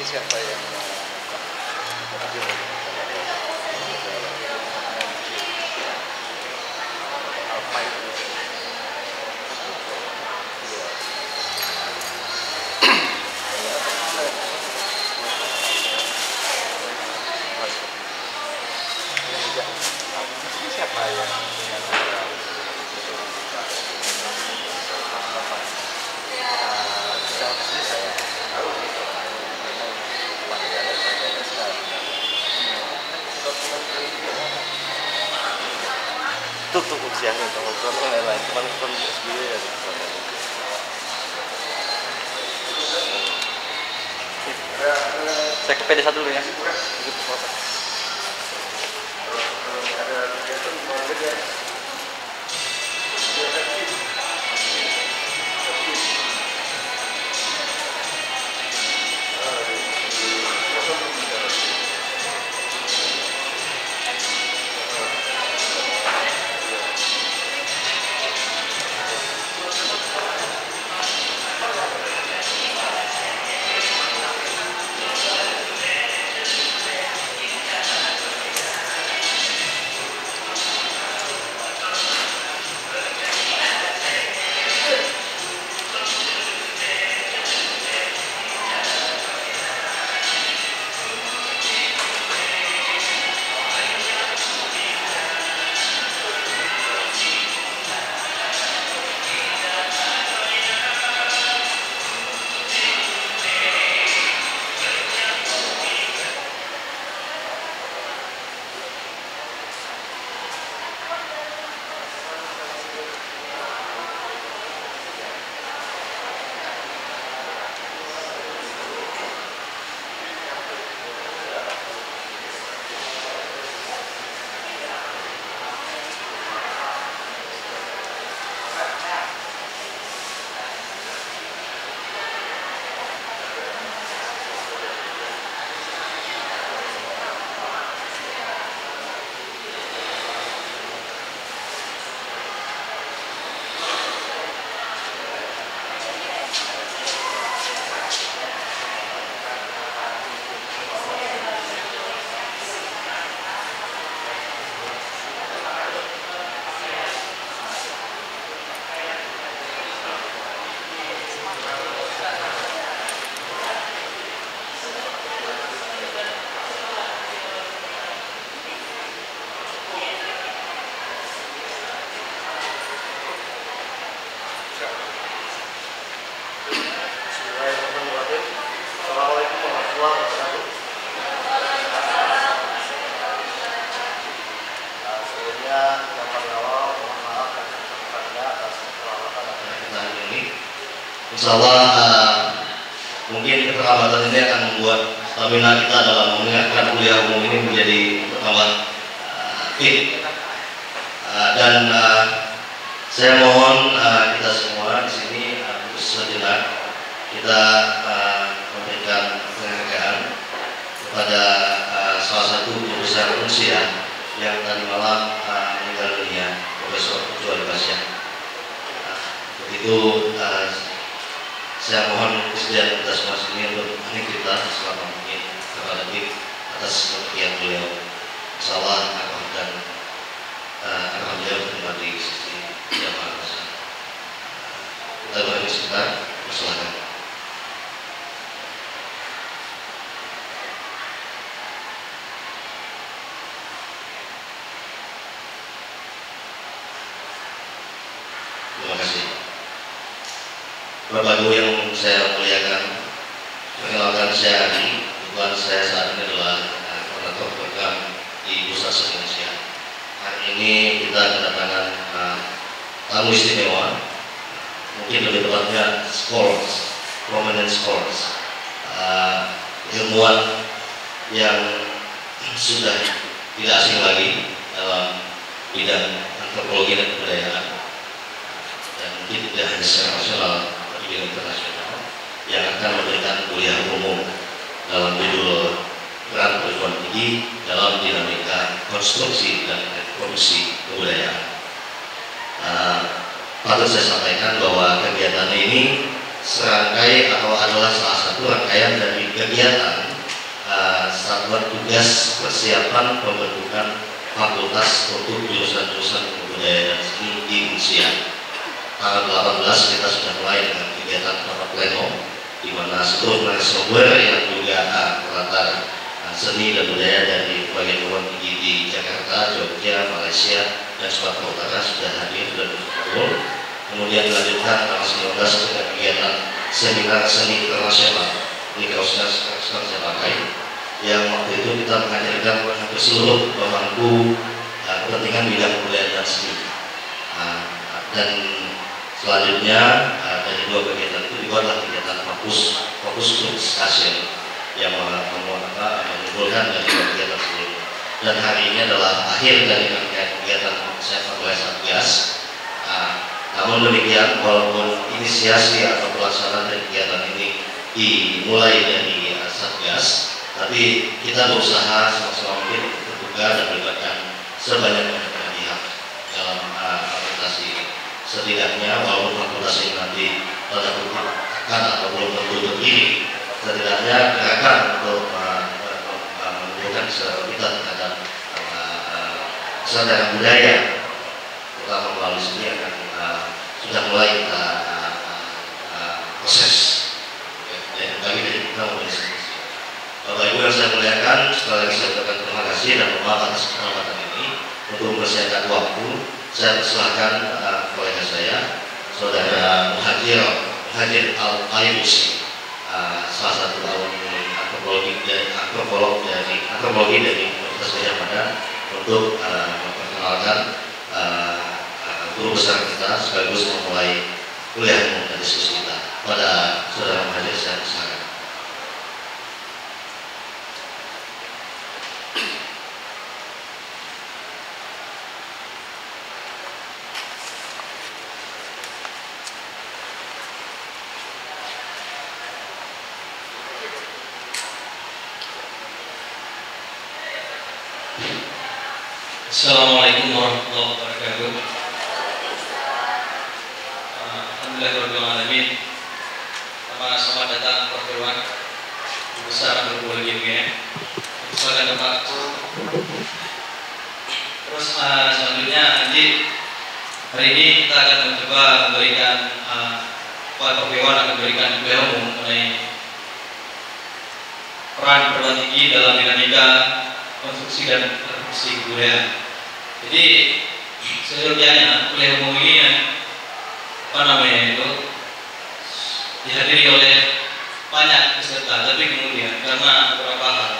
siapa yang apa itu? Siapa yang tutup usianya teman-teman lain-lain teman-teman SBY ya saya ke PD1 dulu ya. Assalamualaikum warahmatullahi wabarakatuh. Sebelumnya yang paling awal mohon maaf dan kepada atas keterlambatan dan ini. Insyaallah mungkin keterlambatan ini akan membuat stamina kita dalam mengingatkan kuliah umum ini menjadi bertambah fit. Dan saya mohon kita semua di sini sejenak kita memberikan penghargaan kepada salah satu guru besar Unsia yang tadi malam meninggal dunia, Profesor Joel Basya. Begitu saya mohon kesediaan kita semua sini untuk kita selama mungkin kepada atas kepergian beliau. Insyaallah dan alhamdulillah terima di sisi yang maha kuasa. Kita beri sebentar, persilakan. Terima kasih. Bapak Ibu yang saya muliakan, perkenalkan saya Adi. Kebetulan saya saat ini adalah koordinator program di Pusat Indonesia. Hari ini kita kedatangan tamu istimewa, mungkin lebih tepatnya scholars, prominent scholars, ilmuwan yang sudah tidak asing lagi dalam bidang antropologi dan kebudayaan. Mungkin tidak hanya secara nasional, tapi juga internasional, yang akan memberikan kuliah umum dalam judul peran perguruan tinggi dalam dinamika konstruksi dan produksi kebudayaan. Patut saya sampaikan bahwa kegiatan ini serangkai atau adalah salah satu rangkaian dari kegiatan satuan tugas persiapan pembentukan fakultas untuk jurusan-jurusan budaya dan seni di Unsia. Tanggal 18 kita sudah mulai dengan kegiatan rapat pleno, di mana seluruh narasumber yang juga latar seni dan budaya dari perguruan tinggi di Jakarta, Jogja, Malaysia, dan Sumatera Utara sudah hadir dan berkumpul. Kemudian dilanjutkan tanggal 19 dengan kegiatan seminar seni internasional di kawasan saya pakai, yang waktu itu kita menghadirkan hampir seluruh pemangku kepentingan bidang budaya dan seni. Dan selanjutnya dari dua kegiatan itu juga adalah kegiatan fokus discussion yang mengumpulkan dari kegiatan sebelumnya. Dan hari ini adalah akhir dari kegiatan saya oleh Satgas. Namun demikian, walaupun inisiasi atau pelaksanaan dari kegiatan ini dimulai dari Satgas, tapi kita berusaha semaksimal mungkin untuk terbuka dan melibatkan sebanyak-banyaknya pihak dalam fakultas ini. Setidaknya walaupun fakultas ini nanti tanda kutip akan atau belum tentu berdiri, setidaknya gerakan untuk menunjukkan kita terhadap kesadaran budaya, terutama melalui seni akan sudah mulai kita proses dan bagi dari kita mulai diskusi. Bapak Ibu yang saya muliakan, sekali lagi saya ucapkan terima kasih dan maaf atas kesempatan ini. Untuk mempersiapkan waktu, saya persilahkan kolega saya, Saudara Muhajir Al-Ayusi, salah satu alumni antropologi dari Universitas Gajah Mada, untuk memperkenalkan guru besar kita sekaligus memulai kuliah umum dan diskusi kita. Pada Saudara Muhajir saya persilakan. Assalamualaikum warahmatullahi wabarakatuh. Alhamdulillahirrahmanirrahim. Selamat datang Prof. Irwan, Guru Besar Antropologi UGM. Silakan Pak. Terus selanjutnya nanti hari ini kita akan mencoba memberikan Pak Irwan akan memberikan kuliah umum mengenai peran perguruan tinggi dalam dinamika konstruksi dan reproduksi kebudayaan. Jadi sejujurnya kuliah umum ini dihadiri oleh banyak peserta, tapi kemudian karena beberapa hal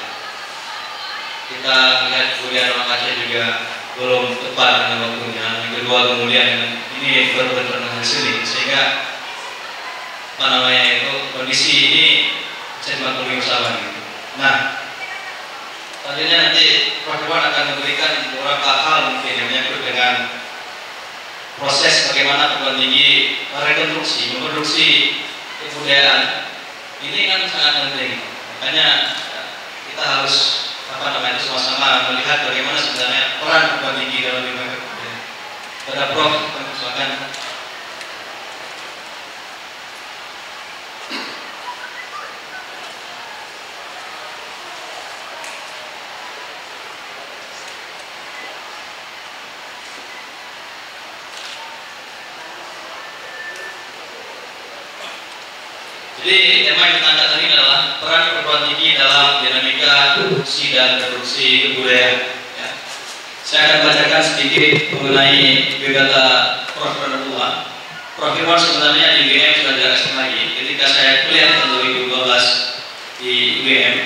kita melihat kebudayaan orang Aceh juga belum tepat dengan waktunya. Yang kedua kemudian ini berbenturan dengan seni, sehingga kondisi ini saya maklumi bersama gitu. Nah, selanjutnya nanti Prof. Irwan akan memberikan beberapa hal mungkin yang menyangkut dengan proses bagaimana perguruan tinggi memproduksi kebudayaan. Ini kan sangat penting, makanya kita harus sama-sama melihat bagaimana sebenarnya peran perguruan tinggi dalam bidang kebudayaan. Pada Prof, silakan. Jadi tema yang kita angkat tadi adalah peran perguruan tinggi dalam dinamika produksi dan reproduksi kebudayaan. Ya. Saya akan bacakan sedikit mengenai biodata Prof. Irwan. Prof. Irwan sebenarnya di UGM sudah tidak asing lagi. Ketika saya kuliah tahun 2012 di UGM,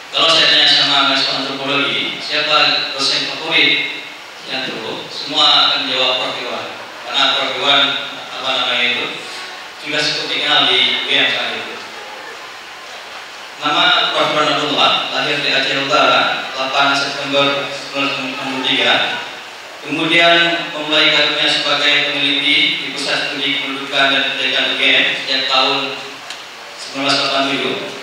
kalau saya tanya sama mahasiswa antropologi, siapa dosen favorit yang dulu, semua akan jawab Prof. Irwan. Karena Prof. Irwan juga cukup dikenal di UGM saat itu. Nama Prof. Irwan lahir di Aceh Utara 8 September 1963. Kemudian memulai karirnya sebagai peneliti di Pusat Studi Kependudukan dan Pendidikan UGM sejak tahun 1987.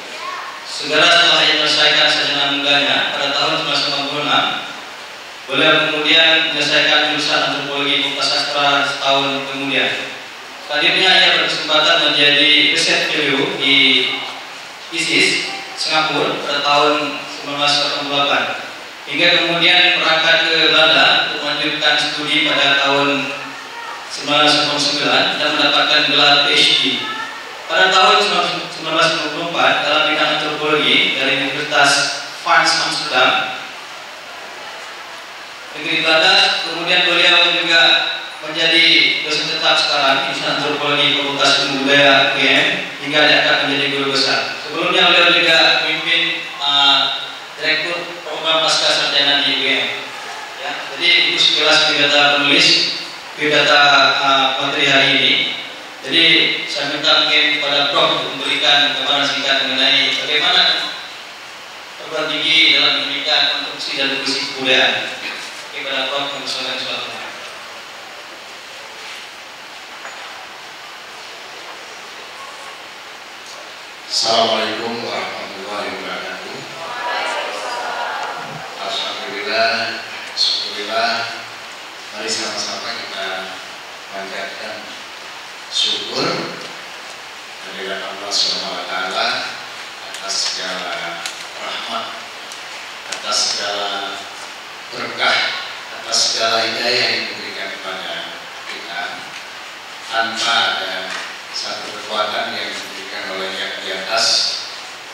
Segera setelah ia menyelesaikan sarjana mudanya pada tahun 1996, beliau kemudian menyelesaikan jurusan antropologi Fakultas Sastra setahun kemudian. Selanjutnya ia berkesempatan berkesempatan menjadi riset fellow di ISIS Singapura pada tahun 1948 hingga kemudian berangkat ke Belanda untuk melanjutkan studi pada tahun 1999 dan mendapatkan gelar PhD. Pada tahun 1994 dalam bidang antropologi dari Universitas Van Amsterdam negeri Belanda, kemudian beliau juga menjadi dosen tetap sekarang di Antropologi Fakultas Ilmu Budaya UGM hingga diangkat menjadi guru besar. Sebelumnya beliau juga memimpin direktur program pasca sarjana di UGM. Ya, jadi itu sekilas biodata penulis biodata materi hari ini. Jadi saya minta mungkin kepada Prof untuk memberikan gambaran singkat mengenai bagaimana perguruan tinggi dalam dinamika konstruksi dan diskusi kebudayaan. Kepada Prof mengusulkan suatu. Assalamualaikum warahmatullahi wabarakatuh. Alhamdulillah, syukurillah. Mari sama-sama kita panjatkan syukur kehadirat Allah Subhanahu wa taala atas segala rahmat, atas segala berkah, atas segala hidayah yang diberikan kepada kita tanpa ada satu kekuatan yang diberikan oleh yang di atas.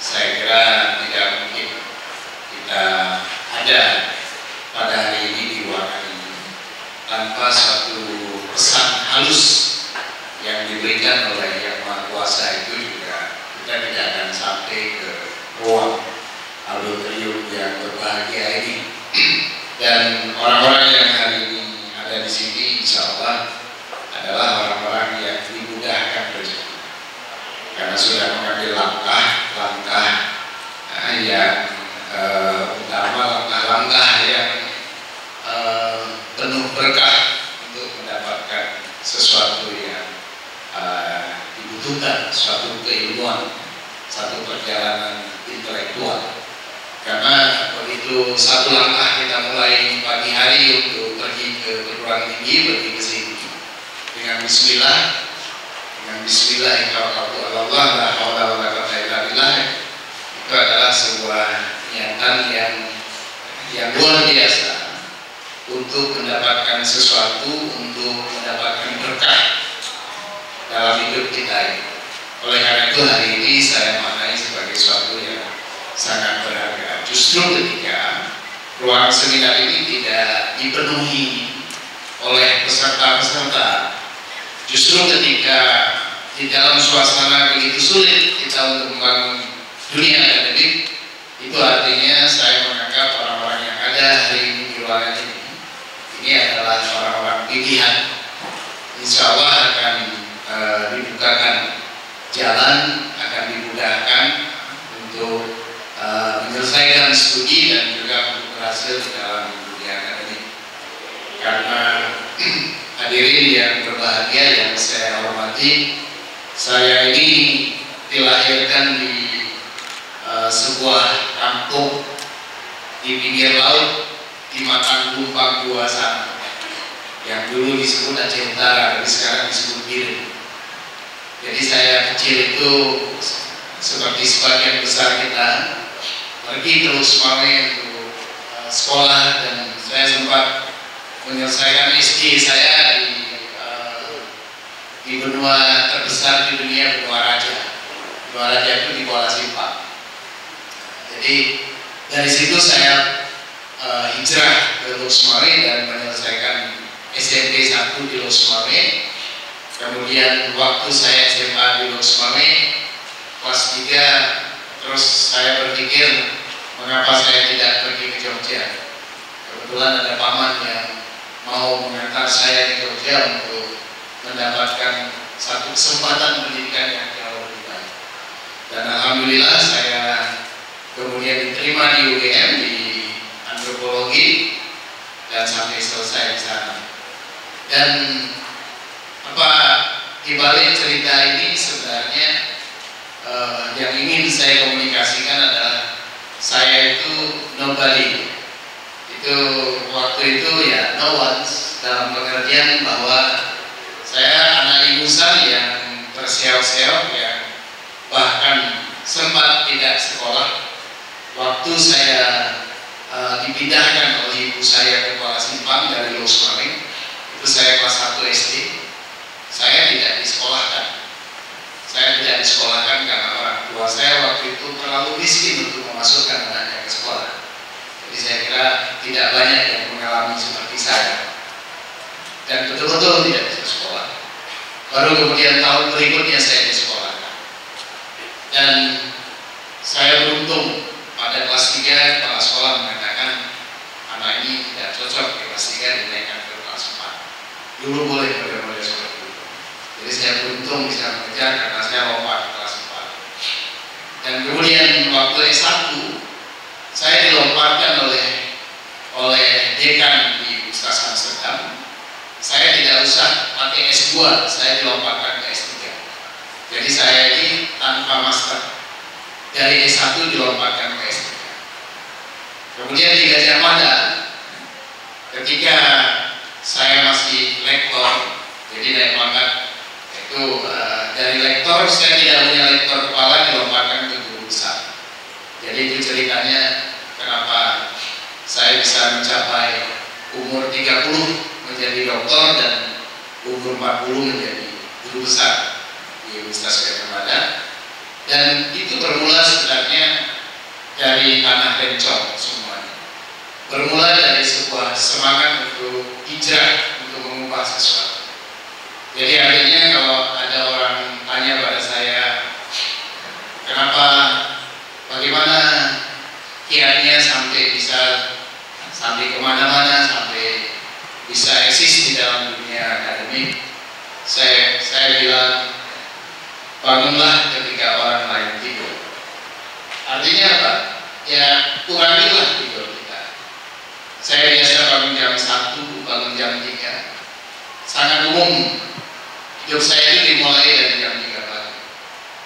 Saya kira tidak mungkin kita ada pada hari ini di ruangan ini tanpa suatu pesan halus yang diberikan oleh Yang Maha Kuasa. Itu juga kita tidak akan sampai ke ruang auditorium yang berbahagia ini. Dan orang-orang yang hari ini ada di sini insya Allah adalah orang-orang yang dimudahkan rezeki karena sudah mengambil langkah-langkah yang utama, langkah-langkah yang penuh berkah untuk mendapatkan sesuatu yang dibutuhkan, suatu keilmuan, satu perjalanan intelektual. Karena begitu satu langkah kita mulai pagi hari untuk pergi ke perguruan tinggi, pergi ke sini dengan Bismillah, Allah la haula wala quwwata illa billah, itu adalah sebuah niatan yang luar biasa untuk mendapatkan sesuatu, untuk mendapatkan berkah dalam hidup kita ini. Oleh karena itu hari ini saya maknai sebagai sesuatu yang sangat berharga. Justru ketika ruang seminar ini tidak dipenuhi oleh peserta-peserta, justru ketika di dalam suasana begitu sulit kita untuk membangun dunia akademik, itu artinya saya menganggap orang-orang yang ada hari ini di ruangan ini adalah orang-orang pilihan. Insya Allah akan dibukakan jalan, akan dimudahkan untuk menyelesaikan studi dan juga untuk berhasil di dalam dunia akademik. Karena hadirin yang berbahagia yang saya hormati, saya ini dilahirkan di sebuah kampung di pinggir laut di Matang Gumpang Gua sana, yang dulu disebut Aceh Utara, tapi sekarang disebut Biren. Jadi saya kecil itu seperti sebagian besar kita pergi ke Lusmawe untuk sekolah, dan saya sempat menyelesaikan SD saya di benua terbesar di dunia, benua Raja. Benua Raja itu di Kuala Simpang. Jadi dari situ saya hijrah ke Lusmawe dan menyelesaikan SMP 1 di Lusmawe. Kemudian waktu saya SMA di Lusmawe kelas 3, terus saya berpikir mengapa saya tidak pergi ke Jogja. Kebetulan ada paman yang mau mengantar saya ke Jogja untuk mendapatkan satu kesempatan pendidikan yang jauh lebih baik. Dan alhamdulillah saya kemudian diterima di UGM di antropologi dan sampai selesai di sana. Dan di balik cerita ini sebenarnya yang ingin saya komunikasikan adalah saya itu nobody. Itu waktu itu ya no one, dalam pengertian bahwa saya anak ingusan yang terseok-seok yang bahkan sempat tidak sekolah. Waktu saya dipindahkan oleh ibu saya ke Kuala Simpang dari Losmaring, itu saya kelas 1 SD, saya tidak disekolahkan. Saya tidak disekolahkan karena orang tua saya waktu itu terlalu miskin untuk memasukkan anaknya ke sekolah. Jadi saya kira tidak banyak yang mengalami seperti saya, dan betul-betul tidak bisa sekolah. Baru kemudian tahun berikutnya saya disekolahkan, dan saya beruntung pada kelas 3 kepala sekolah mengatakan anak ini tidak cocok di kelas 3, dinaikkan ke kelas 4. Dulu boleh model-model seperti itu. Jadi saya beruntung bisa mengejar karena saya lompat ke kelas 4. Dan kemudian waktu S1 saya dilompatkan oleh dekan di Ustaz Amsterdam. Saya tidak usah pakai S2, saya dilompatkan ke S3. Jadi saya ini tanpa master, dari S1 dilompatkan ke S3. Kemudian di Gajah Mada, ketika saya masih lektor, jadi naik pangkat, itu dari lektor saya tidak punya lektor kepala, dilompatkan ke guru besar. Jadi itu ceritanya kenapa saya bisa mencapai umur 30 menjadi doktor dan umur 40 menjadi guru besar di Universitas Gajah Mada. Dan itu bermula sebenarnya dari tanah Rencong semuanya. Bermula dari sebuah semangat untuk hijrah, untuk mengubah sesuatu. Jadi akhirnya kalau ada orang tanya pada saya, kenapa, bagaimana kiatnya sampai kemana-mana, sampai bisa eksis di dalam dunia akademik, saya bilang, bangunlah ketika orang lain tidur. Artinya apa? Ya kurangilah tidur kita. Saya biasa bangun jam 1, bangun jam 3. Sangat umum. Hidup saya itu dimulai dari jam 3 pagi.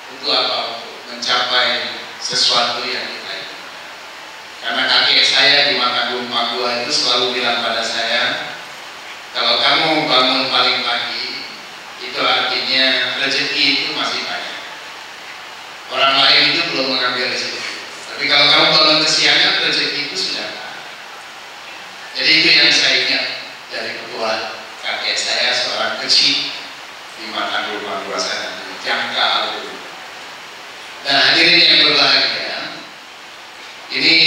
Untuk apa? Untuk mencapai sesuatu yang kita inginkan. Karena kakek saya di Makagung Papua itu selalu bilang pada saya, kalau kamu bangun paling pagi, itu artinya rezeki itu masih banyak. Orang lain itu belum mengambil rezeki. Tapi kalau kamu bangun kesiangan, rezeki itu sudah ada. Jadi itu yang saya ingat dari ketua kakek saya, seorang kecil di Makassar rumah dua sana, di Jangka Alu. Nah, hadirin yang berbahagia, ini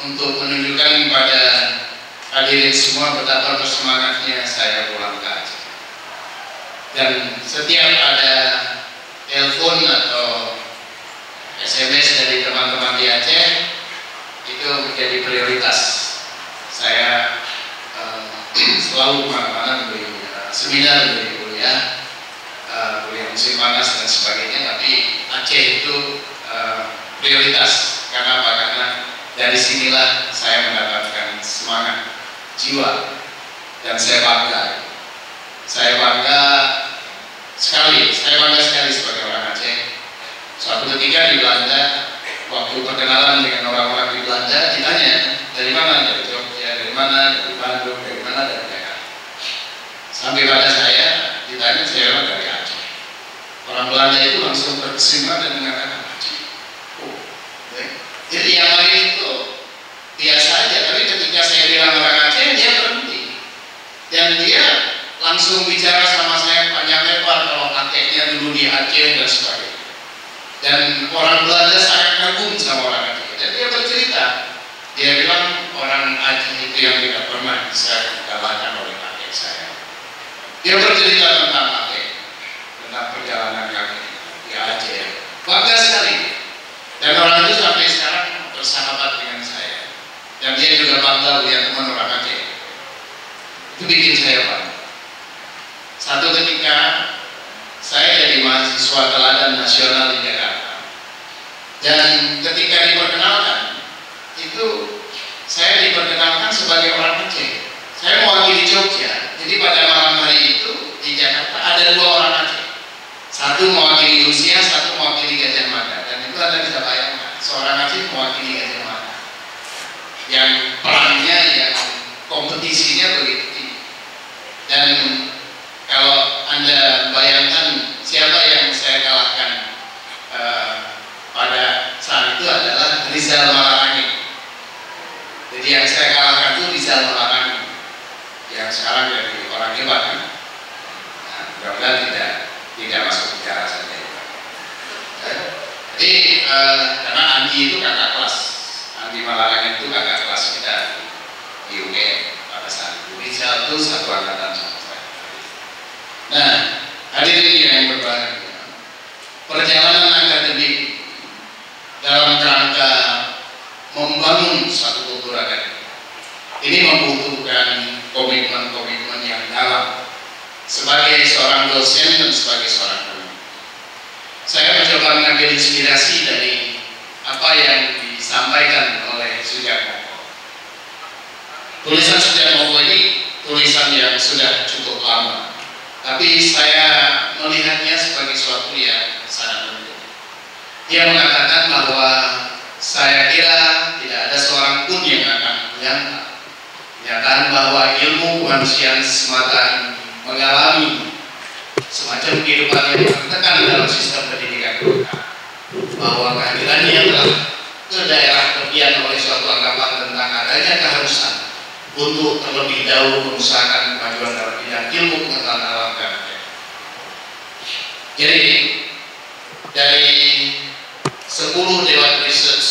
untuk menunjukkan pada hadirin semua betapa bersemangatnya saya pulang ke Aceh. Dan setiap ada telepon atau SMS dari teman-teman di Aceh, itu menjadi prioritas. Saya selalu kemana-mana memberi seminar, memberi kuliah musim panas dan sebagainya, tapi Aceh itu prioritas. Karena apa? Karena dari sinilah saya mendapatkan semangat jiwa, dan saya bangga. Saya bangga sekali sebagai orang Aceh. Suatu ketika di Belanda, waktu perkenalan dengan orang-orang di Belanda, ditanya, dari mana? Dari Jogja, dari mana? Dari Bandung, dari mana? Dari Jakarta. Sampai pada saya ditanya, saya bilang dari Aceh. Orang Belanda itu langsung terkesima dan mengatakan Aceh. Oh, jadi yang lain itu biasa aja, tapi ketika saya bilang orang Aceh, dia berhenti. Dan dia langsung bicara sama saya panjang lebar kalau kakeknya dulu di Aceh dan sebagainya. Dan orang Belanda sangat kagum sama orang Aceh. Dan dia bercerita, dia bilang orang Aceh itu yang tidak pernah bisa dikalahkan oleh kakek saya. Dia bercerita tentang kakek, tentang perjalanan kakek di Aceh. Bangga sekali. Dan orang itu sampai sekarang bersahabat dengan saya. Dan dia juga bangga punya teman orang Aceh. Itu bikin saya bangga. Satu ketika saya jadi mahasiswa teladan nasional di Jakarta, dan ketika diperkenalkan itu saya diperkenalkan sebagai orang Aceh. Saya mewakili Jogja, jadi pada malam hari itu di Jakarta ada 2 orang Aceh, satu mewakili Rusia, satu mewakili Gajah Mada. Dan itu Anda bisa bayangkan, seorang Aceh mewakili Gajah Mada yang perannya, yang kompetisinya begitu tinggi. Dan kalau Anda bayangkan siapa yang Jadi karena Andi itu kakak kelas, Andi Malarang itu kakak kelas kita di UGM pada saat itu. Jadi satu angkatan sama saya. Nah, hadirin yang berbahagia, perjalanan akademik dalam rangka membangun suatu kultur akademik ini membutuhkan komitmen-komitmen yang dalam sebagai seorang dosen dan sebagai seorang guru. Saya mencoba mengambil inspirasi dari apa yang disampaikan oleh Sujatmoko. Tulisan Sujatmoko ini tulisan yang sudah cukup lama, tapi saya melihatnya sebagai sesuatu yang sangat penting. Dia mengatakan bahwa saya kira tidak ada seorang pun yang akan menyangka kenyataan bahwa ilmu kemanusiaan semata mengalami semacam kehidupan yang tertekan dalam sistem pendidikan kita, bahwa kehadirannya telah ke daerah tepian oleh suatu anggapan tentang adanya keharusan untuk terlebih dahulu mengusahakan kemajuan dalam bidang ilmu pengetahuan alam dan teknik. Jadi dari 10 Dewan Research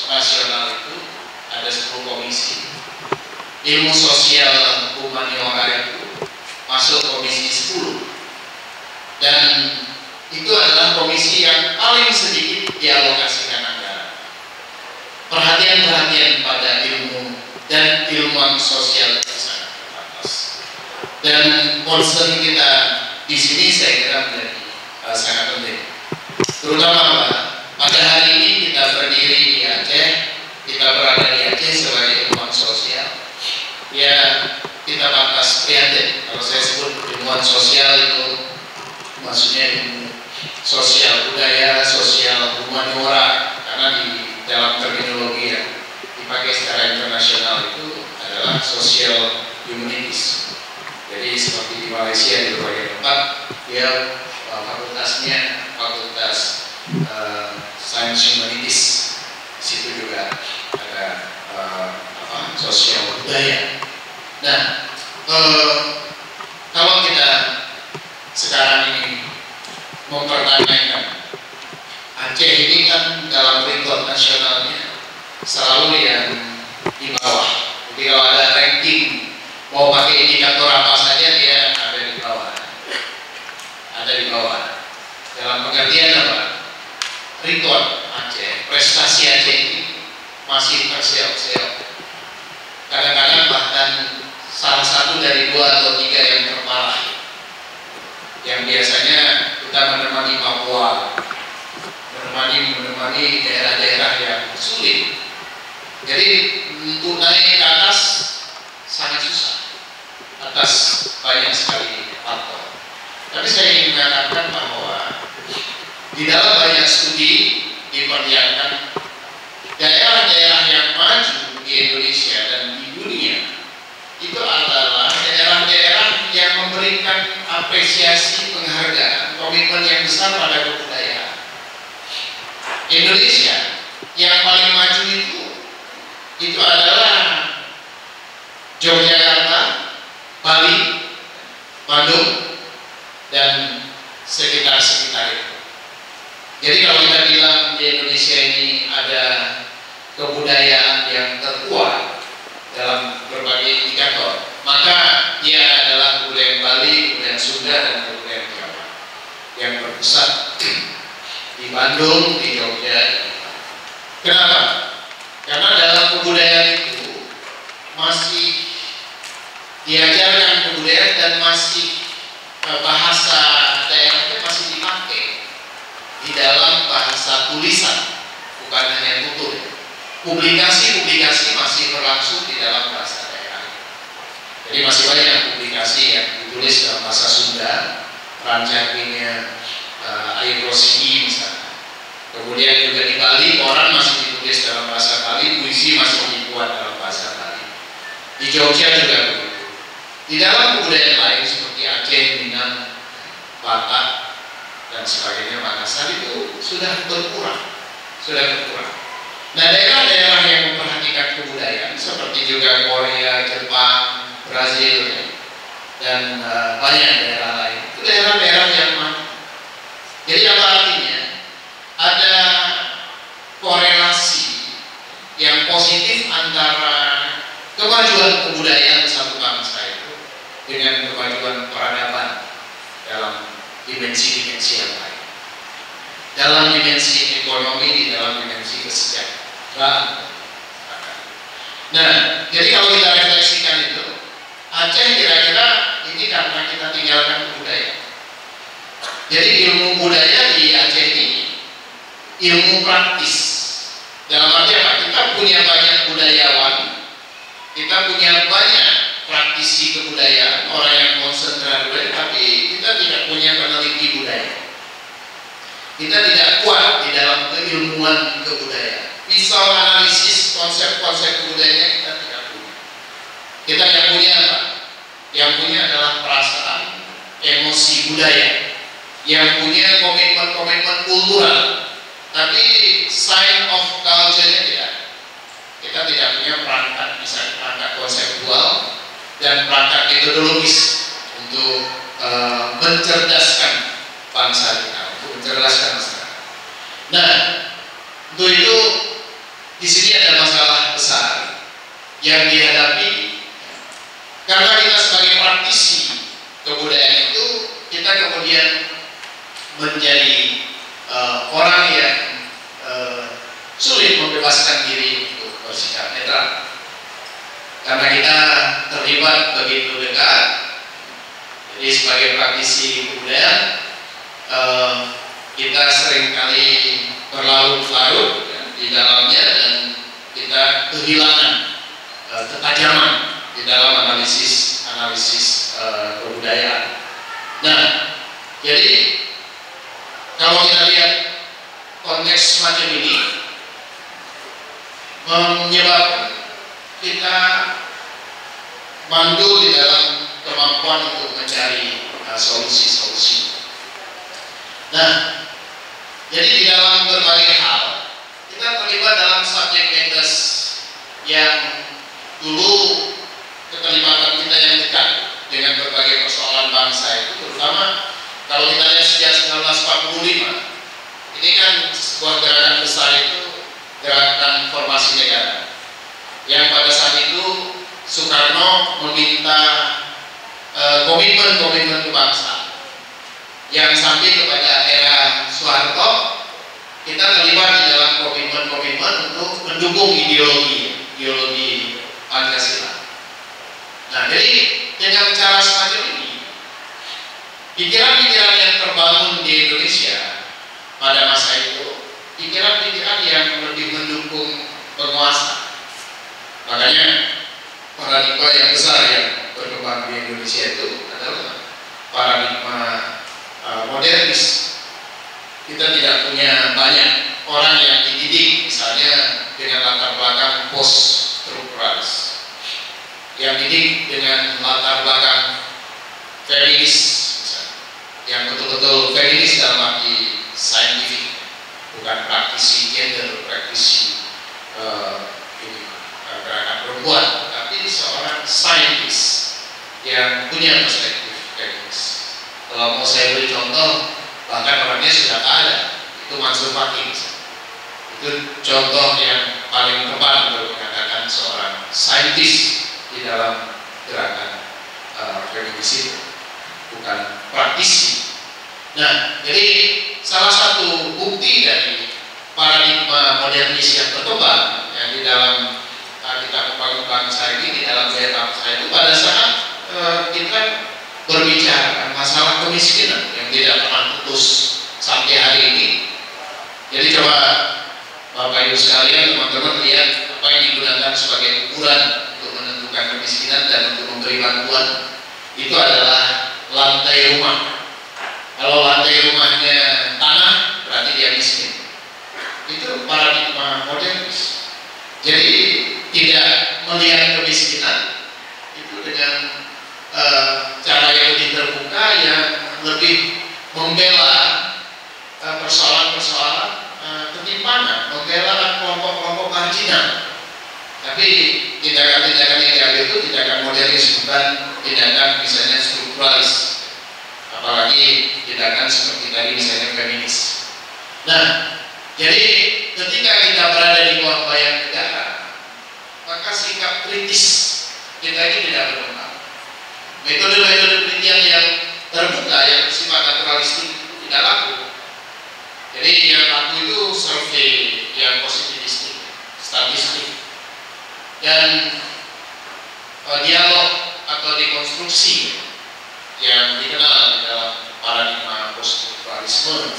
Nasional itu ada 10 komisi. Ilmu sosial humaniora itu masuk komisi 10. Dan itu adalah komisi yang paling sedikit dialokasikan anggaran. Perhatian-perhatian pada ilmu dan ilmuwan sosial itu sangat terbatas. Dan concern kita di sini saya kira menjadi sangat penting. Terutama pada hari ini kita berdiri di Aceh, kita berada di Aceh sebagai ilmuwan sosial. Ya, kita pantas prihatin kalau saya sebut ilmuwan sosial itu maksudnya ilmu sosial budaya, sosial humaniora, karena di dalam terminologi yang dipakai secara internasional itu adalah social humanities. Jadi seperti di Malaysia di berbagai tempat dia fakultasnya fakultas science humanities, di situ juga ada sosial budaya. Nah, kalau kita sekarang ini mempertanyakan Aceh ini kan dalam peringkat nasionalnya selalu yang di bawah. Jadi kalau ada ranking mau pakai indikator apa saja dia ada di bawah. Ada di bawah. Dalam pengertian apa? Rekod Aceh, prestasi Aceh ini masih terseok-seok. Kadang-kadang bahkan salah satu dari 2 atau 3 yang terparah. Yang biasanya kita menemani Papua, menemani daerah-daerah yang sulit. Jadi untuk naik ke atas sangat susah atas banyak sekali faktor. Tapi saya ingin mengatakan bahwa di dalam banyak studi diperlihatkan daerah-daerah yang maju di Indonesia dan di dunia itu adalah daerah-daerah yang memberikan apresiasi, penghargaan, komitmen yang besar pada kebudayaan. Indonesia yang paling maju itu adalah Yogyakarta, Bali, Bandung, dan sekitar-sekitar itu. Jadi kalau kita bilang di Indonesia ini ada kebudayaan yang terkuat dalam berbagai indikator, maka dia adalah kebudayaan Bali, kebudayaan Sunda, dan kebudayaan Jawa yang berpusat di Bandung, di Jogja. Kenapa? Karena dalam kebudayaan itu masih diajarkan kebudayaan dan masih bahasa daerahnya masih dipakai di dalam bahasa tulisan, bukan hanya tutur. Publikasi-publikasi masih berlangsung di dalam bahasa daerah. Jadi masih banyak publikasi yang ditulis dalam bahasa Sunda, Rancakinya Air Rosidi misalnya. Kemudian juga di Bali, koran masih ditulis dalam bahasa Bali, puisi masih dibuat dalam bahasa Bali. Di Jogja juga begitu. Di dalam kebudayaan lain seperti Aceh, Minang, Batak, dan sebagainya, Makassar itu sudah berkurang. Nah, daerah-daerah yang memperhatikan kebudayaan seperti juga Korea, Jepang, Brazil, dan banyak daerah lain, itu daerah-daerah yang maju. Jadi apa artinya? Ada kemajuan kebudayaan satu bangsa itu dengan kemajuan peradaban dalam dimensi-dimensi yang lain, dalam dimensi ekonomi, di dalam dimensi kesejahteraan. Nah, jadi kalau kita refleksikan itu, Aceh kira-kira ini karena kita tinggalkan budaya. Jadi ilmu budaya di Aceh ini ilmu praktis. Dalam arti apa? Kita punya banyak budayawan, kita punya banyak praktisi kebudayaan, orang yang concern terhadap budaya, tapi kita tidak punya peneliti budaya. Kita tidak kuat di dalam keilmuan kebudayaan. Misal analisis konsep-konsep kebudayaan kita tidak punya. Kita yang punya apa? Yang punya adalah perasaan, emosi budaya. Yang punya komitmen-komitmen kultural. Tapi sign of culture-nya tidak. Kita tidak punya perangkat, misalnya perangkat konseptual dan perangkat metodologis untuk mencerdaskan bangsa kita, untuk mencerdaskan masyarakat. Nah, untuk itu di sini ada masalah besar yang dihadapi karena kita sebagai praktisi kebudayaan itu, kita kemudian menjadi orang yang sulit membebaskan diri untuk bersikap netral karena kita terlibat begitu dekat. Jadi sebagai praktisi kebudayaan kita seringkali berlarut-larut di dalamnya dan kita kehilangan ketajaman di dalam analisis kebudayaan. Nah, jadi kalau kita lihat konteks semacam ini menyebabkan kita mandul di dalam kemampuan untuk mencari solusi-solusi. Nah, jadi di dalam berbagai hal kita terlibat dalam subject matters yang dulu keterlibatan kita yang dekat dengan berbagai persoalan bangsa itu, terutama kalau kita lihat sejak 1945, ini kan sebuah gerakan besar itu gerakan formasi negara yang pada saat itu Soekarno meminta komitmen-komitmen kebangsaan yang sampai kepada era Soeharto kita terlibat di dalam komitmen-komitmen untuk mendukung ideologi Pancasila. Nah, jadi dengan cara semacam ini pikiran-pikiran yang terbangun di Indonesia pada masa itu, pikiran-pikiran yang lebih mendukung penguasa. Makanya paradigma yang besar yang berkembang di Indonesia itu adalah paradigma modernis. Kita tidak punya banyak orang yang dididik misalnya dengan latar belakang post-strukturalis, yang didik dengan latar belakang feminis, yang betul-betul feminis dalam arti saintifik, bukan praktisi gender, praktisi gerakan perempuan, tapi seorang saintis yang punya perspektif feminis. Kalau mau saya beri contoh, bahkan orangnya sudah ada, itu Mansur Fakih. Itu contoh yang paling tepat untuk mengatakan seorang saintis di dalam gerakan feminis itu, bukan praktisi. Nah, jadi salah satu bukti dari paradigma modernis yang berkembang yang di dalam kita membangun bangsa ini, di dalam gaya bangsa itu, pada saat kita berbicara masalah kemiskinan yang tidak pernah putus sampai hari ini. Jadi coba Bapak Ibu sekalian, teman-teman lihat apa yang digunakan sebagai ukuran untuk menentukan kemiskinan dan untuk memberi bantuan. Itu adalah lantai rumah. Kalau lantai rumahnya tanah, berarti dia miskin. Itu paradigma modernis. Jadi tidak melihat kemiskinan itu dengan cara yang lebih terbuka, yang lebih membela persoalan-persoalan ketimpangan, membela kelompok-kelompok marginal. Tapi tindakan-tindakan yang diambil itu tindakan modernis, bukan tindakan misalnya strukturalis, apalagi tindakan seperti tadi misalnya feminis. Nah, jadi ketika kita berada di bawah bayang negara, maka sikap kritis kita ini tidak berkembang. Metode-metode penelitian yang terbuka yang bersifat naturalistik itu tidak laku. Jadi yang laku itu survei yang positivistik, statistik, dan dialog atau dekonstruksi yang dikenal di dalam paradigma poststrukturalisme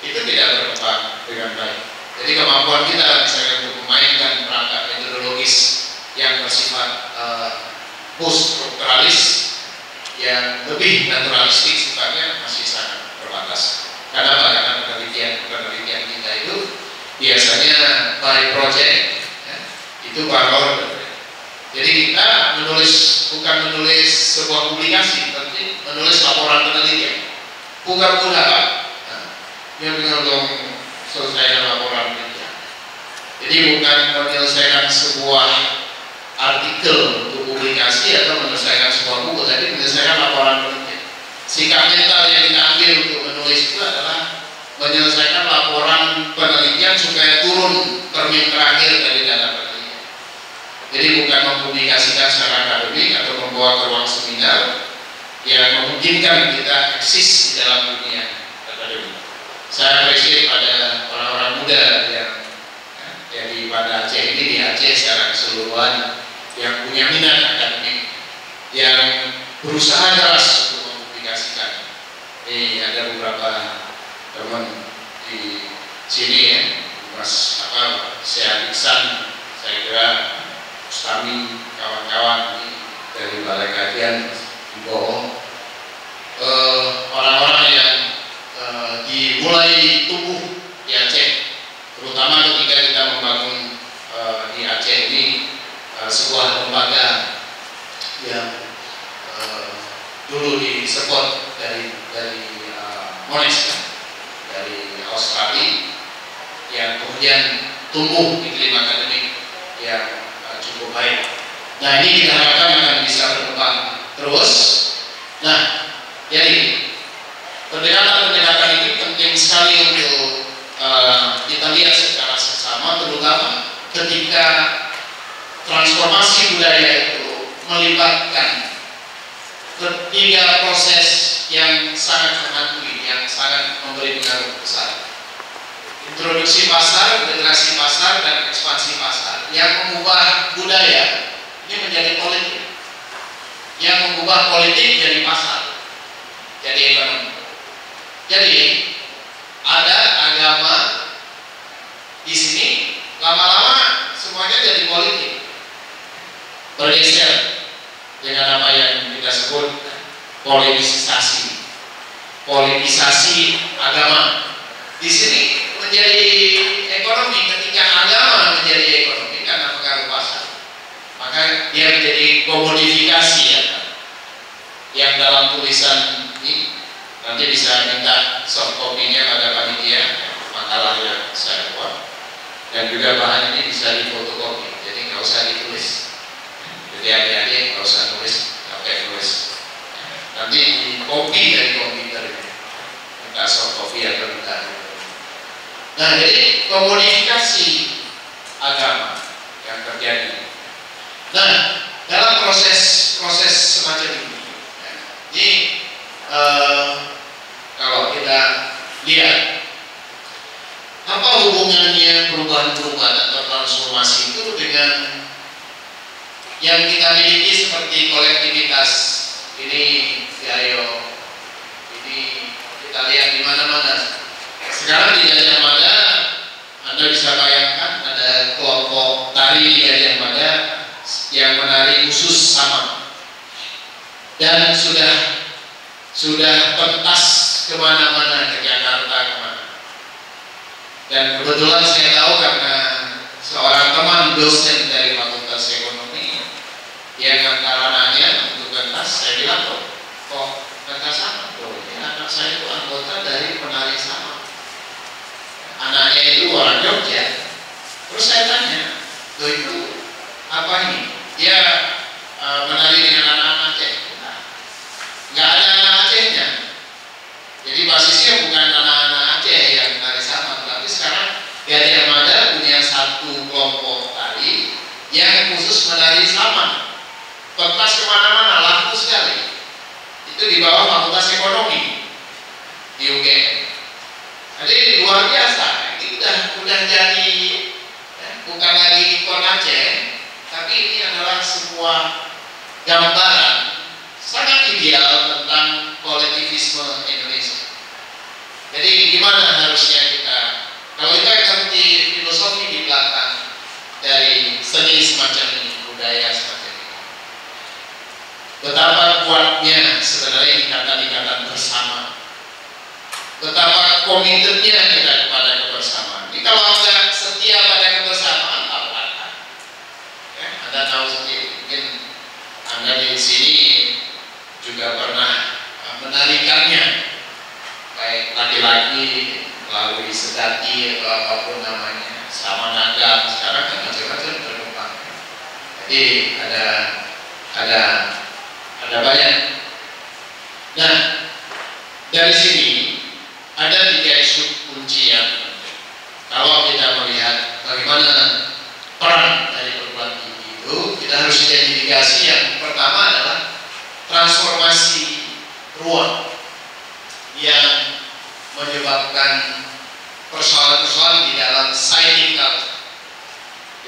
itu tidak berkembang dengan baik. Jadi kemampuan kita misalnya untuk memainkan perangkat metodologis yang bersifat poststrukturalis yang lebih naturalistik sifatnya masih sangat terbatas. Kenapa? Karena penelitian kita itu biasanya by project, ya, itu by order. Jadi kita bukan menulis sebuah publikasi, tapi menulis laporan penelitian. Bukan Pak. Yang dong selesaikan laporan penelitian. Jadi bukan menyelesaikan sebuah artikel untuk publikasi atau menyelesaikan sebuah buku, tapi menyelesaikan laporan penelitian. Sikap mental yang kita ambil untuk menulis itu adalah menyelesaikan laporan penelitian supaya turun termin terakhir dari data penelitian. Jadi bukan mempublikasikan secara akademik atau membawa ke ruang seminar yang memungkinkan kita eksis di dalam dunia akademik. Saya apresiasi pada orang-orang muda yang jadi pada Aceh ini, di Aceh secara keseluruhan, yang punya minat akademik, yang berusaha keras untuk mempublikasikan. Ini ada beberapa teman di sini ya, Mas Syekh Iksan, saya kira Ustami, kawan-kawan dari Balai Kajian Bohong, orang-orang yang dimulai tumbuh di Aceh, terutama ketika kita membangun di Aceh ini sebuah lembaga yang dulu disupport dari Monash, dari Australia, yang kemudian tumbuh iklim akademik yang cukup baik. Nah, ini kita harapkan akan bisa berkembang terus. Nah, jadi pendekatan-pendekatan ini penting sekali untuk kita lihat secara seksama, terutama ketika transformasi budaya itu melibatkan ketiga proses yang sangat menghantui, yang sangat memberi pengaruh besar. Introduksi pasar, integrasi pasar, dan ekspansi pasar yang mengubah budaya ini menjadi politik, yang mengubah politik jadi pasar, jadi ekonomi. Jadi ada agama di sini, lama-lama semuanya jadi politik, bergeser dengan apa yang kita sebut politisasi agama. Di sini menjadi ekonomi. Ketika agama menjadi ekonomi karena pengaruh pasar, maka dia menjadi komodifikasi ya. Yang dalam tulisan ini nanti bisa minta soft copy-nya pada panitia makalah yang saya buat, dan juga bahan ini bisa difotokopi, jadi nggak usah ditulis. Jadi adik-adik nggak usah nulis, pakai tulis. Nanti di copy dari komputer, minta soft copy atau minta. Nah, jadi komodifikasi agama yang terjadi. Nah, dalam proses semacam ini, kalau kita lihat apa hubungannya perubahan-perubahan atau transformasi itu dengan yang kita miliki seperti kolektivitas ini, Gayo, ini kita lihat di mana-mana. Sekarang di Gajah Mada, Anda bisa bayangkan ada kelompok tari di Gajah Mada yang menari khusus sama, dan sudah pentas kemana-mana, ke Jakarta kemana. Dan kebetulan saya tahu karena seorang teman dosen dari Fakultas Ekonomi yang antara nanya untuk pentas, saya bilang kok pentas sama? Anak saya itu anggota dari penari sama. Anaknya itu orang Jogja. Terus saya tanya, loh itu apa ini? Dia menari dengan anak-anak Aceh? Nggak ada anak Acehnya. Jadi basisnya bukan anak-anak Aceh yang menari sama, tapi sekarang Gajah Mada punya satu kelompok tari yang khusus menari sama. pentas kemana-mana, laku sekali. Itu di bawah Fakultas Ekonomi di UGM. Jadi luar biasa. Ini udah jadi bukan lagi ikon Aceh, tapi ini adalah sebuah gambaran sangat ideal tentang kolektivisme Indonesia. Jadi gimana harusnya kita, kalau kita ngerti filosofi di belakang dari seni semacam ini, budaya semacam ini, betapa kuatnya sebenarnya ikatan-ikatan bersama, betapa komitmennya kita kepada kebersamaan. Ini kalau nggak setia pada kebersamaan, apa? Ya, Anda tahu sendiri, mungkin Anda di sini juga pernah menarikannya, baik laki-laki melalui sedati atau apapun namanya, sama nagam, sekarang kan macam-macam berkembang. Jadi ada banyak. Nah, dari sini ada 3 isu kunci yang penting. Kalau kita melihat bagaimana peran dari perguruan tinggi itu, kita harus identifikasi. Yang pertama adalah transformasi ruang yang menyebabkan persoalan-persoalan di dalam siting culture.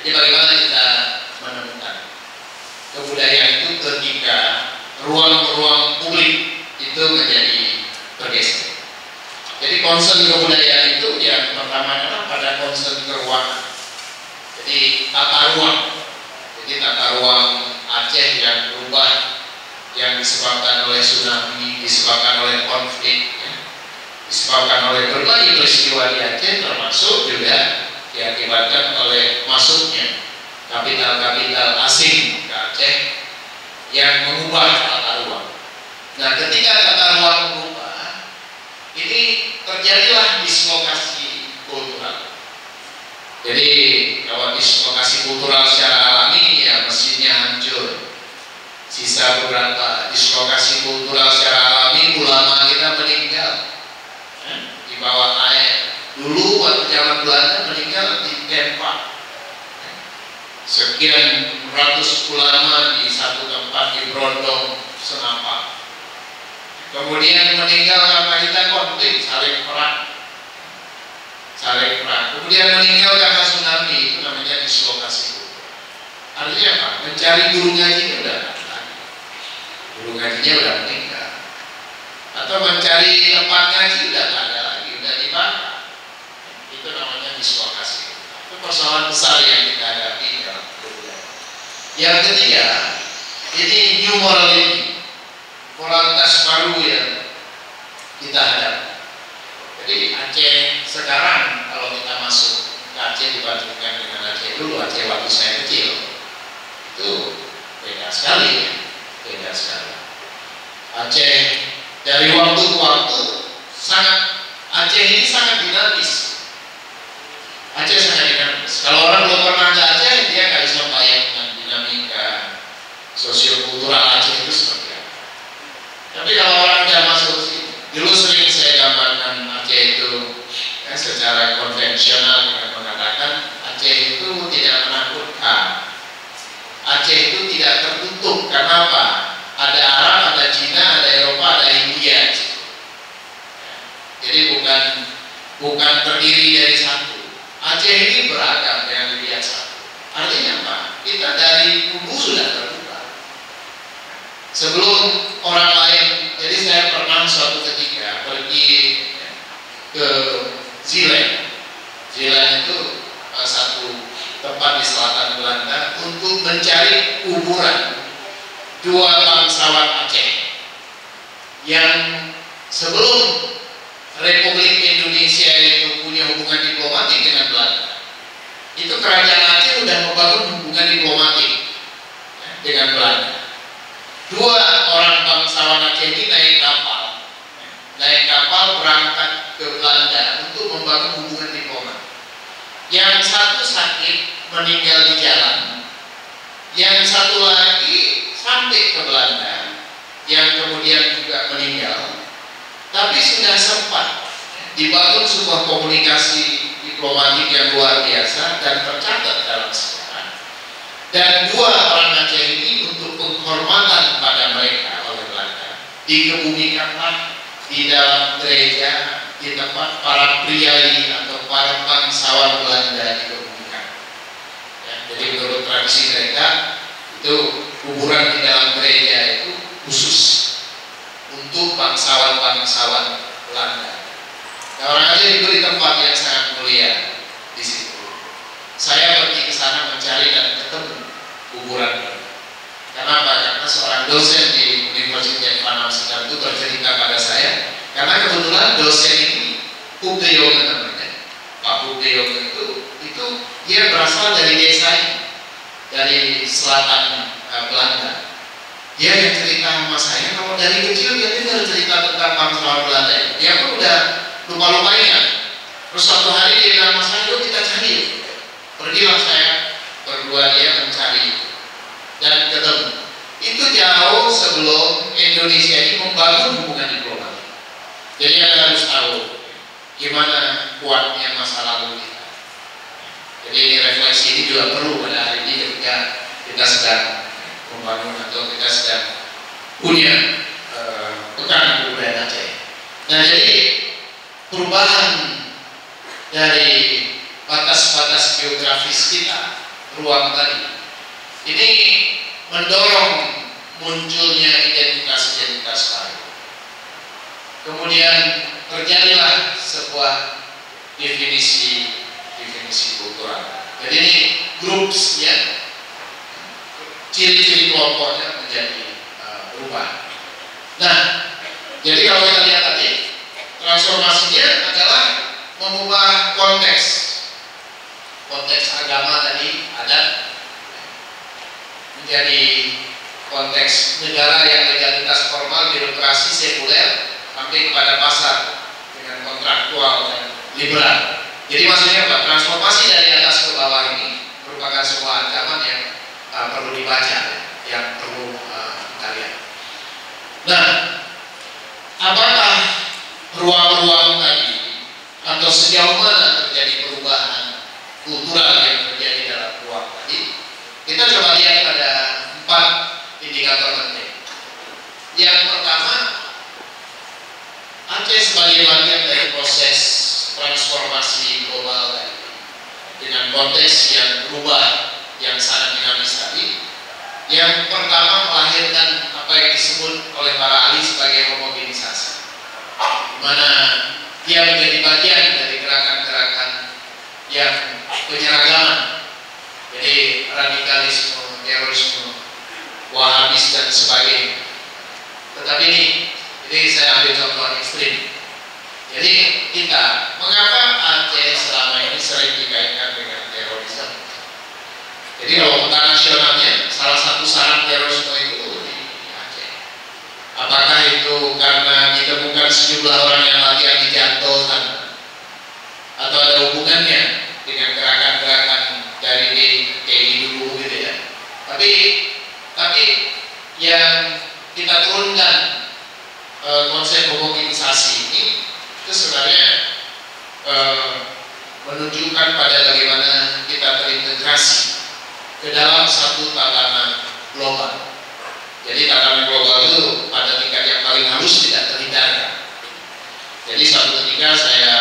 Jadi bagaimana kita menemukan kebudayaan itu ketika ruang-ruang publik itu menjadi bergeser. Jadi concern kebudayaan itu yang pertama adalah pada concern keuangan. Jadi tata ruang. Jadi tata ruang Aceh yang berubah, yang disebabkan oleh tsunami, disebabkan oleh konflik, ya, disebabkan oleh berbagai peristiwa di Aceh, termasuk juga diakibatkan oleh masuknya kapital-kapital asing ke Aceh yang mengubah tata ruang. Nah, ketika tata ruang berubah, ini terjadilah dislokasi kultural. Jadi kalau dislokasi kultural secara alami, ya mesinnya hancur. Sisa beberapa dislokasi kultural secara alami, ulama kita meninggal di bawah air. Dulu waktu zaman Belanda meninggal di tempat. Sekian ratus ulama di satu tempat di Brondong, Senapan. Kemudian meninggal karena kita konflik, saling perang. Kemudian meninggal karena tsunami, itu namanya dislokasi kultural. Artinya apa? Mencari guru ngajinya udah ada. Guru ngajinya udah meninggal. Atau mencari tempat ngaji udah ada lagi, udah dibakar. Itu namanya dislokasi. Itu persoalan besar yang kita hadapi dalam kebudayaan. Yang ketiga, ini new morality, moralitas baru yang kita hadapi. Jadi Aceh sekarang kalau kita masuk ke Aceh dibandingkan dengan Aceh dulu, Aceh waktu saya kecil, itu beda sekali, ya. Beda sekali. Aceh dari waktu ke waktu Aceh ini sangat dinamis. Aceh sangat dinamis. Kalau orang belum pernah ke Aceh, dia nggak bisa bayangkan dinamika sosiokultural Aceh itu seperti apa. Tapi kalau orang udah masuk sini, dulu sering saya gambarkan Aceh itu secara konvensional dengan mengatakan Aceh itu tidak menakutkan. Aceh itu tidak tertutup. Karena apa? Ada Arab, ada Cina, ada Eropa, ada India. Jadi bukan terdiri dari satu. Aceh ini beragam yang dilihat satu. Artinya apa? Kita dari kubu sudah terbuka. Sebelum orang lain, jadi saya pernah suatu ketika pergi ke Zeeland. Zeeland itu satu tempat di selatan Belanda untuk mencari kuburan 2 bangsawan Aceh yang sebelum Republik Indonesia itu punya hubungan diplomatik dengan Belanda. Itu kerajaan Aceh sudah membangun hubungan diplomatik dengan Belanda. 2 orang bangsawan Aceh ini naik kapal berangkat ke Belanda untuk membangun hubungan diplomatik. Yang satu sakit meninggal di jalan, yang satu lagi sampai ke Belanda, yang kemudian juga meninggal. Tapi sudah sempat dibangun sebuah komunikasi diplomatik yang luar biasa dan tercatat dalam sejarah. Dan 2 orang Aceh ini untuk untuk penghormatan pada mereka oleh Belanda, dikebumikanlah di dalam gereja di tempat para priai atau para bangsawan Belanda dikebumikan. Ya, jadi menurut tradisi mereka itu kuburan di dalam gereja itu khusus untuk bangsawan-bangsawan Belanda. Nah, orang Aceh diberi tempat yang sangat mulia di situ. Saya pergi ke sana mencari dan ketemu kuburan ini. Kenapa? Karena seorang dosen di Universitas Panamsikan itu bercerita pada saya. Karena kebetulan dosen ini Pubdeyoga namanya, Pak Pubdeyoga itu dia berasal dari desa ini, dari selatan Belanda. Dia yang cerita sama saya kalau dari kecil dia dengar cerita tentang bangsawan Belanda. Dia pun udah lupa-lupa ingat. Terus suatu hari dia bilang, "Mas, yuk kita cari." Pergilah saya berdua dia mencari dan ketemu. Itu jauh sebelum Indonesia ini membangun hubungan diplomatik. Jadi Anda harus tahu gimana kuatnya masa lalu kita. Jadi ini refleksi ini juga perlu pada hari ini ketika kita sedang membangun atau kita sedang punya pekan kebudayaan Aceh. Nah, jadi perubahan dari batas-batas geografis kita, ruang tadi, ini mendorong munculnya identitas-identitas baru. Kemudian terjadilah sebuah definisi kultural. Jadi ini groups ya, ciri-ciri kelompoknya menjadi berubah. Nah, jadi kalau kita lihat tadi, transformasinya adalah mengubah konteks agama tadi, adat, menjadi konteks negara yang legalitas formal, birokrasi, sekuler, sampai kepada pasar dengan kontraktual dan liberal. Jadi maksudnya apa? Transformasi dari atas ke bawah ini merupakan sebuah ancaman yang perlu dibaca, yang perlu kita lihat. Nah, apakah ruang-ruang tadi atau sejauh mana terjadi perubahan kultural yang terjadi dalam ruang tadi? Kita coba lihat pada 4 indikator penting. Yang pertama, Aceh sebagai bagian dari proses transformasi global tadi, dengan konteks yang berubah, yang sangat dinamis tadi. Yang pertama, melahirkan apa yang disebut oleh para ahli sebagai homogenisasi, di mana dia menjadi bagian dari gerakan-gerakan yang penyeragaman. Jadi radikalisme, terorisme, Wahabis dan sebagainya. Tetapi ini saya ambil contoh ekstrim. Jadi kita, mengapa Aceh selama ini sering dikaitkan dengan terorisme? Jadi kalau peta nasionalnya, salah satu syarat terorisme itu di Aceh. Apakah itu karena ditemukan sejumlah orang yang latihan di jantung, atau ada hubungannya dengan gerakan-gerakan dari DKI dulu gitu ya? Tapi yang kita turunkan konsep homogenisasi ini itu sebenarnya menunjukkan pada bagaimana kita terintegrasi ke dalam satu tatanan global. Jadi tatanan global itu pada tingkat yang paling halus tidak terhindarkan. Jadi suatu ketika saya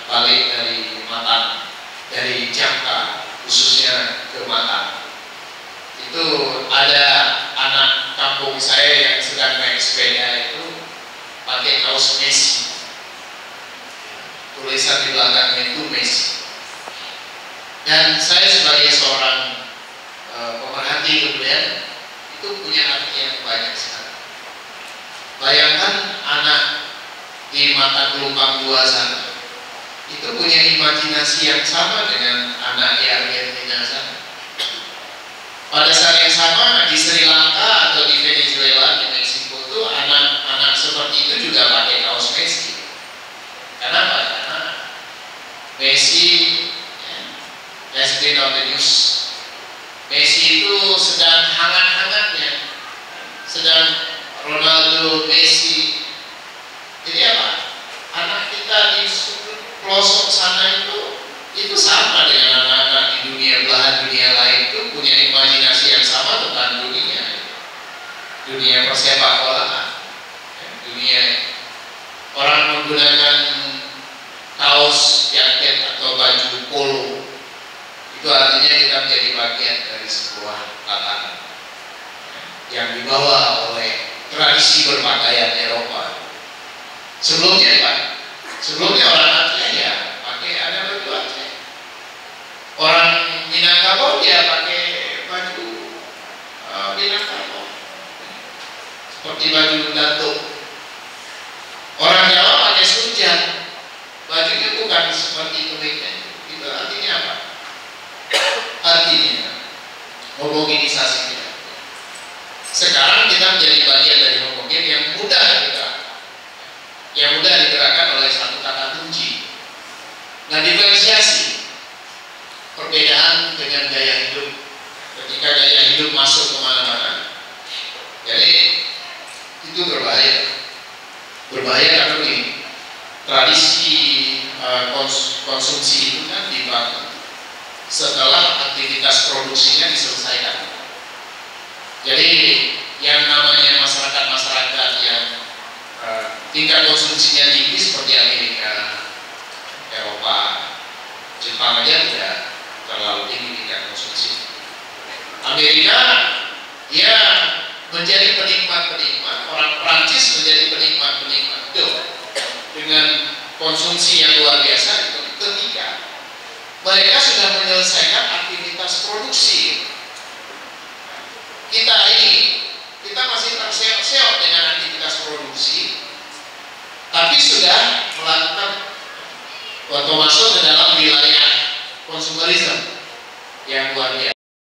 balik dari Matan, dari Jangka khususnya ke Matan, itu ada anak kampung saya yang sedang naik sepeda itu pakai kaos Messi, tulisan di belakangnya itu Messi. Dan saya sebagai seorang pemerhati kebudayaan itu punya arti yang banyak sekali. Bayangkan anak di Mata Gelombang 2 sana itu punya imajinasi yang sama dengan anak di Argentina sana. Pada saat yang sama di Sri Lanka atau di Venezuela, di Meksiko itu anak-anak seperti itu juga pakai kaos Messi. Kenapa? Karena Messi has been on the news. Messi itu sedang hangat-hangatnya, sedang Ronaldo, Messi. Jadi apa? Anak kita di pelosok sana itu sama dengan anak-anak di dunia belahan dunia lain itu punya imajinasi yang sama tentang dunia. persepak bolaan, dunia orang menggunakan kaos, jaket atau baju polo, itu artinya kita menjadi bagian dari sebuah tatanan yang dibawa oleh tradisi berpakaian Eropa. Sebelumnya Pak, sebelumnya orang Aceh ya pakai ada baju Aceh, orang Minangkabau dia pakai baju Minangkabau seperti baju datuk. Orang Jawa pakai sunjan, bajunya bukan seperti kemeja. Itu artinya apa? Artinya homogenisasi. Sekarang kita menjadi bagian dari homogen yang mudah digerakkan oleh satu kata kunci. Nah, diferensiasi perbedaan dengan gaya hidup. Ketika gaya hidup masuk kemana-mana, jadi itu berbahaya. Berbahaya karena ini tradisi konsumsi itu kan dibangun setelah aktivitas produksinya diselesaikan. Jadi yang namanya masyarakat yang tingkat konsumsinya tinggi seperti Amerika, Eropa, Jepang aja tidak terlalu tinggi tingkat konsumsi. Amerika dia menjadi penikmat-penikmat, orang Prancis menjadi penikmat-penikmat itu dengan konsumsi yang luar biasa itu ketika mereka sudah menyelesaikan aktivitas produksi. Kita masih terseok-seok dengan aktivitas produksi, tapi sudah melakukan atau masuk ke dalam wilayah konsumerisme yang luar biasa.